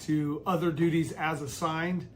to other duties as assigned.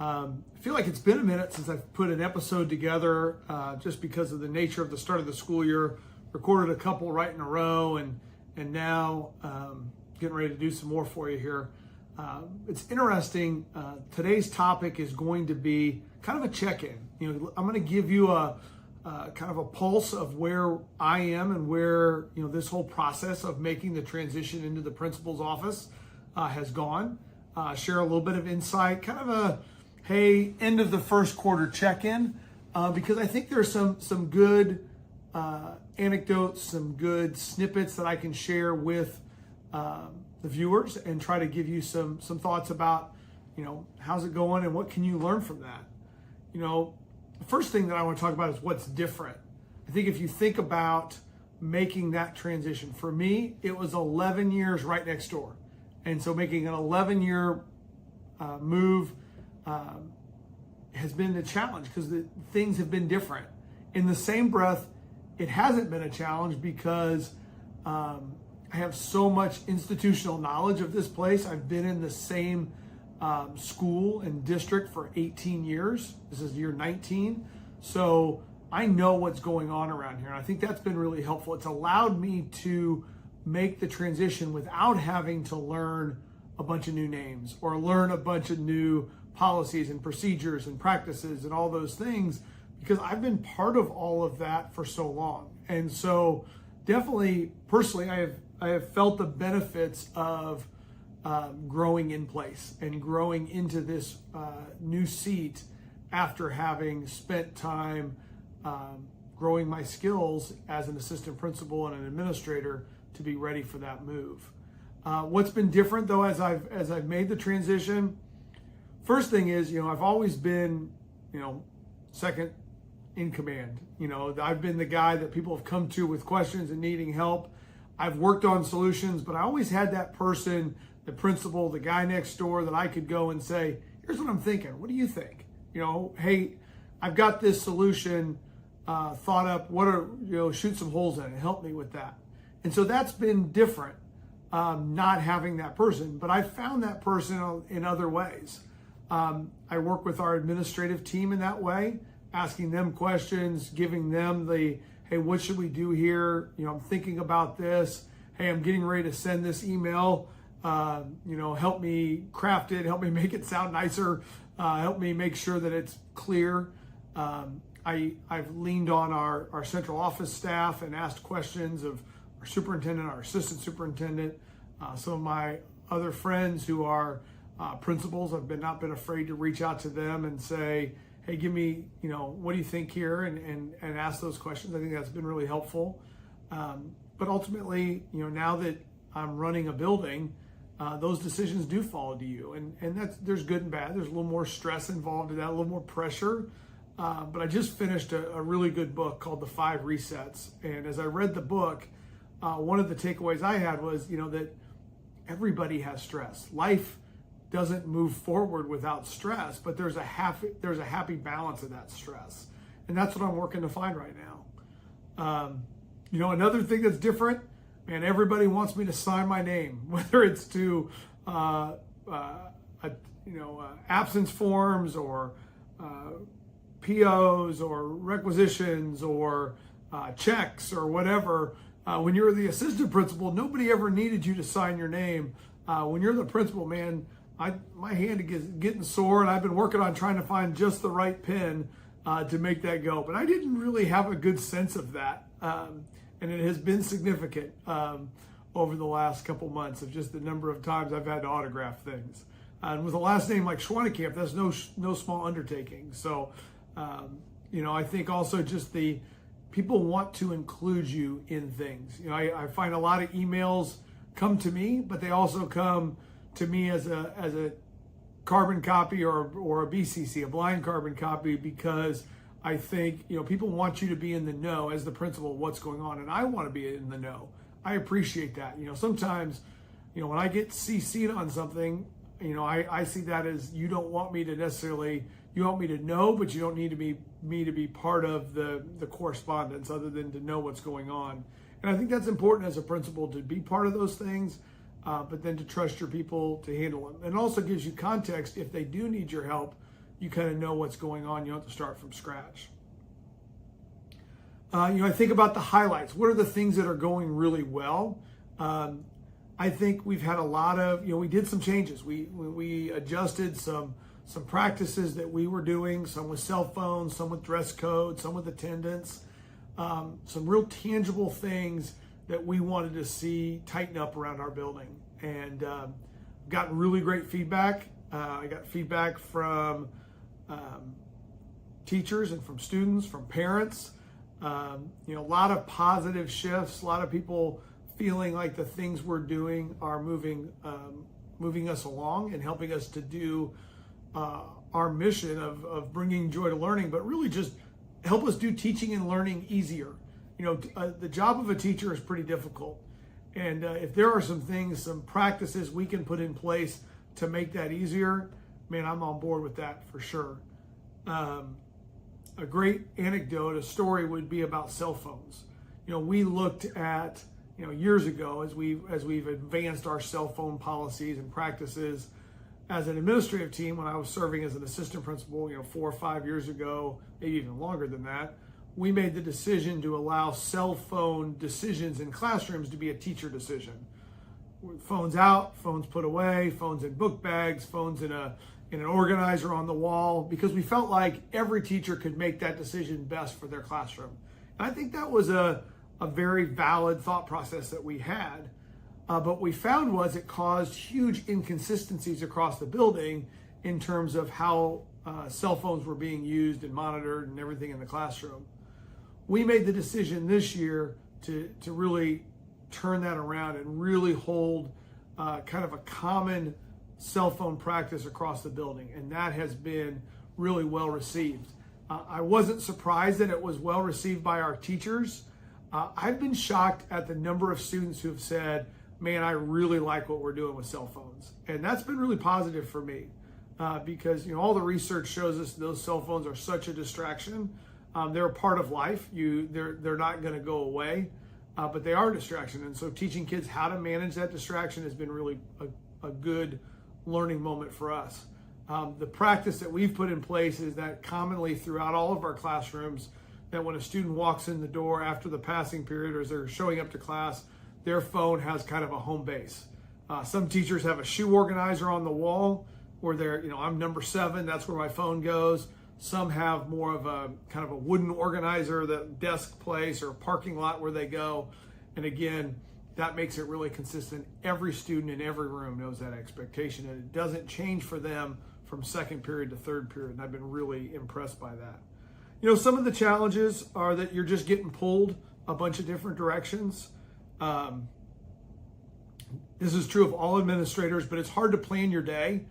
I feel like it's been a minute since I've put an episode together, just because of the nature of the start of the school year. Recorded a couple right in a row, and now getting ready to do some more for you here. It's interesting. Today's topic is going to be kind of a check-in. I'm going to give you a kind of a pulse of where I am and where this whole process of making the transition into the principal's office has gone. Share a little bit of insight, kind of a hey, end of the first quarter check-in, because I think there's some good anecdotes, some good snippets that I can share with the viewers and try to give you some thoughts about, how's it going and what can you learn from that. The first thing that I want to talk about is what's different. I think if you think about making that transition, for me, it was 11 years right next door. And so making an 11-year move has been a challenge because things have been different. In the same breath, it hasn't been a challenge because I have so much institutional knowledge of this place. I've been in the same school and district for 18 years. This is year 19. So I know what's going on around here. And I think that's been really helpful. It's allowed me to make the transition without having to learn a bunch of new names or learn a bunch of new policies and procedures and practices and all those things, because I've been part of all of that for so long. And so definitely personally, I have felt the benefits of growing in place and growing into this new seat after having spent time growing my skills as an assistant principal and an administrator to be ready for that move. What's been different though, as I've made the transition, first thing is, I've always been, second in command. I've been the guy that people have come to with questions and needing help. I've worked on solutions, but I always had that person, the principal, the guy next door that I could go and say, here's what I'm thinking. What do you think? Hey, I've got this solution thought up. Shoot some holes in it. Help me with that. And so that's been different, not having that person, but I found that person in other ways. I work with our administrative team in that way, asking them questions, giving them hey, what should we do here? I'm thinking about this. Hey, I'm getting ready to send this email. Help me craft it. Help me make it sound nicer. Help me make sure that it's clear. I've leaned on our central office staff and asked questions of our superintendent, our assistant superintendent, some of my other friends who are principals. I've not been afraid to reach out to them and say, hey, give me, what do you think here? And ask those questions. I think that's been really helpful. But ultimately, now that I'm running a building, those decisions do fall to you. And there's good and bad. There's a little more stress involved in that, a little more pressure. But I just finished a really good book called The 5 Resets. And as I read the book, one of the takeaways I had was, that everybody has stress. Life doesn't move forward without stress, but there's a happy balance of that stress. And that's what I'm working to find right now. Another thing that's different, man, everybody wants me to sign my name, whether it's to, absence forms or POs or requisitions or checks or whatever. When you're the assistant principal, nobody ever needed you to sign your name. When you're the principal, man, my hand is getting sore, and I've been working on trying to find just the right pen to make that go. But I didn't really have a good sense of that, and it has been significant over the last couple months of just the number of times I've had to autograph things. And with a last name like Schwannekamp, that's no small undertaking. So, I think also just the people want to include you in things. I find a lot of emails come to me, but they also come to me as a carbon copy or a BCC, a blind carbon copy, because I think, people want you to be in the know as the principal, what's going on. And I want to be in the know. I appreciate that. Sometimes, when I get CC'd on something, I see that as you don't want me to necessarily, you want me to know, but you don't need me to be part of the correspondence other than to know what's going on. And I think that's important as a principal to be part of those things. but then to trust your people to handle them. And it also gives you context. If they do need your help, you kind of know what's going on. You don't have to start from scratch. I think about the highlights. What are the things that are going really well? I think we've had a lot of, we did some changes. We adjusted some practices that we were doing, some with cell phones, some with dress code, some with attendance, some real tangible things that we wanted to see tighten up around our building. And got really great feedback. I got feedback from teachers and from students, from parents. A lot of positive shifts, a lot of people feeling like the things we're doing are moving us along and helping us to do our mission of bringing joy to learning, but really just help us do teaching and learning easier. The job of a teacher is pretty difficult. And if there are some things, some practices we can put in place to make that easier, man, I'm on board with that for sure. A great anecdote, a story would be about cell phones. We looked at, years ago as we've advanced our cell phone policies and practices as an administrative team. When I was serving as an assistant principal, 4 or 5 years ago, maybe even longer than that, we made the decision to allow cell phone decisions in classrooms to be a teacher decision. Phones out, phones put away, phones in book bags, phones in an organizer on the wall, because we felt like every teacher could make that decision best for their classroom. And I think that was a very valid thought process that we had. But what we found was it caused huge inconsistencies across the building in terms of how cell phones were being used and monitored and everything in the classroom. We made the decision this year to really turn that around and really hold kind of a common cell phone practice across the building. And that has been really well received. I wasn't surprised that it was well received by our teachers. I've been shocked at the number of students who have said, man, I really like what we're doing with cell phones. And that's been really positive for me because, all the research shows us those cell phones are such a distraction. They're a part of life. They're not going to go away, but they are a distraction. And so teaching kids how to manage that distraction has been really a good learning moment for us. The practice that we've put in place is that commonly throughout all of our classrooms, that when a student walks in the door after the passing period or as they're showing up to class, their phone has kind of a home base. Some teachers have a shoe organizer on the wall where they're, I'm number 7, that's where my phone goes. Some have more of a kind of a wooden organizer, the desk place or parking lot where they go. And again, that makes it really consistent. Every student in every room knows that expectation, and it doesn't change for them from second period to third period. And I've been really impressed by that. Some of the challenges are that you're just getting pulled a bunch of different directions. This is true of all administrators, but it's hard to plan your day.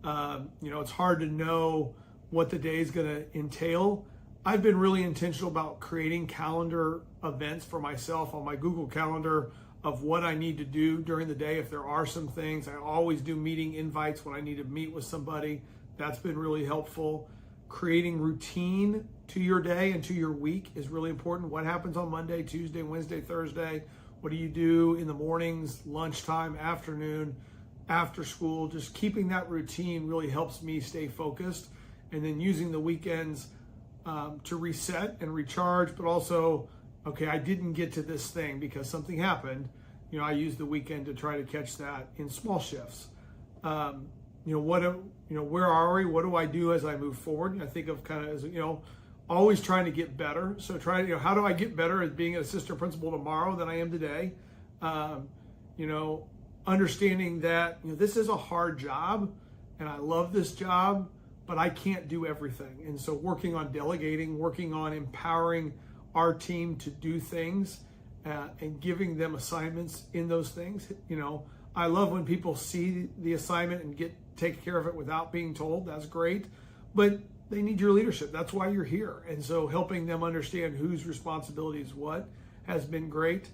It's hard to know what the day is going to entail. I've been really intentional about creating calendar events for myself on my Google Calendar of what I need to do during the day. If there are some things, I always do meeting invites when I need to meet with somebody. That's been really helpful. Creating routine to your day and to your week is really important. What happens on Monday, Tuesday, Wednesday, Thursday? What do you do in the mornings, lunchtime, afternoon, after school? Just keeping that routine really helps me stay focused. And then using the weekends to reset and recharge, but also, okay, I didn't get to this thing because something happened. I use the weekend to try to catch that in small shifts. Where are we? What do I do as I move forward? I think of kind of as, always trying to get better. So how do I get better at being an assistant principal tomorrow than I am today? Understanding that, this is a hard job and I love this job, but I can't do everything. And so working on delegating, working on empowering our team to do things and giving them assignments in those things. I love when people see the assignment and take care of it without being told. That's great, but they need your leadership. That's why you're here. And so helping them understand whose responsibility is what has been great.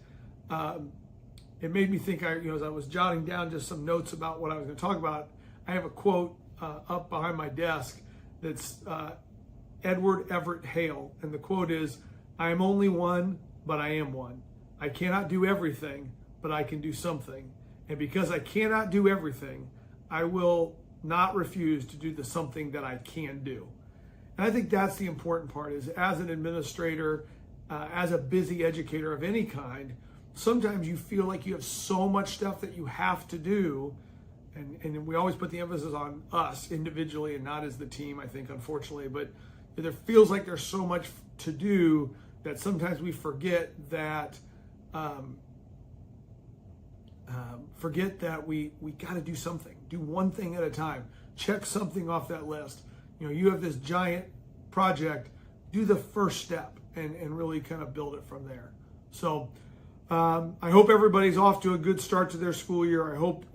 It made me think, as I was jotting down just some notes about what I was going to talk about, I have a quote up behind my desk that's Edward Everett Hale. And the quote is, "I am only one, but I am one. I cannot do everything, but I can do something. And because I cannot do everything, I will not refuse to do the something that I can do. And I think that's the important part, is as an administrator, as a busy educator of any kind, sometimes you feel like you have so much stuff that you have to do. And we always put the emphasis on us individually and not as the team, I think, unfortunately. But there feels like there's so much to do that sometimes we forget that we got to do something. Do one thing at a time. Check something off that list. You have this giant project. Do the first step and really kind of build it from there. So I hope everybody's off to a good start to their school year. I hope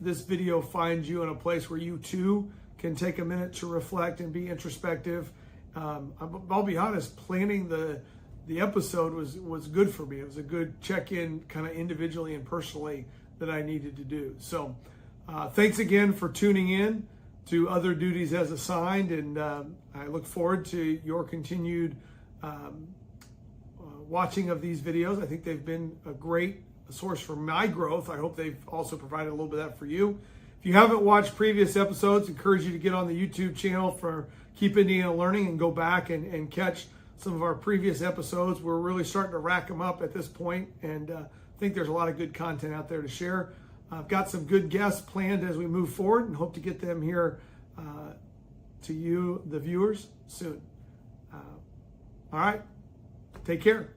this video finds you in a place where you too can take a minute to reflect and be introspective. I'll be honest, planning the episode was good for me. It was a good check-in, kind of individually and personally, that I needed to do. So thanks again for tuning in to Other Duties as Assigned, and I look forward to your continued watching of these videos. I think they've been a great source for my growth. I hope they've also provided a little bit of that for you. If you haven't watched previous episodes, I encourage you to get on the YouTube channel for Keep Indiana Learning and go back and catch some of our previous episodes. We're really starting to rack them up at this point, and I think there's a lot of good content out there to share. I've got some good guests planned as we move forward and hope to get them here to you, the viewers, soon. All right, take care.